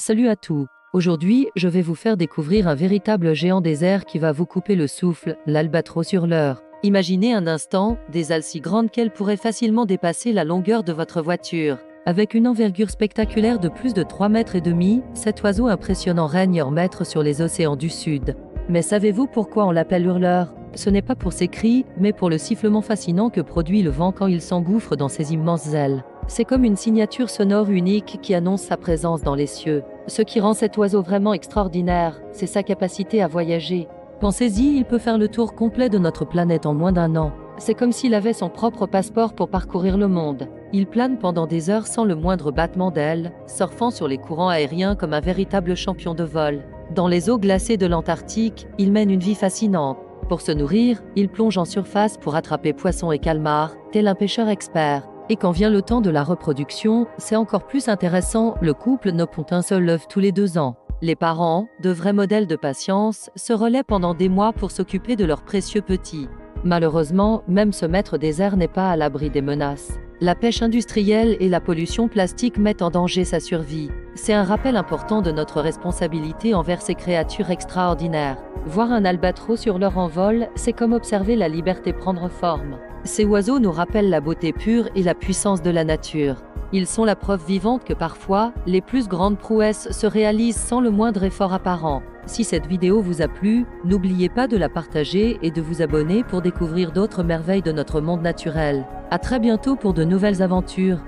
Salut à tous. Aujourd'hui, je vais vous faire découvrir un véritable géant des airs qui va vous couper le souffle, l'albatros hurleur. Imaginez un instant, des ailes si grandes qu'elles pourraient facilement dépasser la longueur de votre voiture. Avec une envergure spectaculaire de plus de 3,5 mètres, cet oiseau impressionnant règne en maître sur les océans du Sud. Mais savez-vous pourquoi on l'appelle hurleur? Ce n'est pas pour ses cris, mais pour le sifflement fascinant que produit le vent quand il s'engouffre dans ses immenses ailes. C'est comme une signature sonore unique qui annonce sa présence dans les cieux. Ce qui rend cet oiseau vraiment extraordinaire, c'est sa capacité à voyager. Pensez-y, il peut faire le tour complet de notre planète en moins d'1 an. C'est comme s'il avait son propre passeport pour parcourir le monde. Il plane pendant des heures sans le moindre battement d'ailes, surfant sur les courants aériens comme un véritable champion de vol. Dans les eaux glacées de l'Antarctique, il mène une vie fascinante. Pour se nourrir, il plonge en surface pour attraper poissons et calmars, tel un pêcheur expert. Et quand vient le temps de la reproduction, c'est encore plus intéressant, le couple ne pond un seul œuf tous les 2 ans. Les parents, de vrais modèles de patience, se relaient pendant des mois pour s'occuper de leurs précieux petits. Malheureusement, même ce maître des airs n'est pas à l'abri des menaces. La pêche industrielle et la pollution plastique mettent en danger sa survie. C'est un rappel important de notre responsabilité envers ces créatures extraordinaires. Voir un albatros sur leur envol, c'est comme observer la liberté prendre forme. Ces oiseaux nous rappellent la beauté pure et la puissance de la nature. Ils sont la preuve vivante que parfois, les plus grandes prouesses se réalisent sans le moindre effort apparent. Si cette vidéo vous a plu, n'oubliez pas de la partager et de vous abonner pour découvrir d'autres merveilles de notre monde naturel. À très bientôt pour de nouvelles aventures.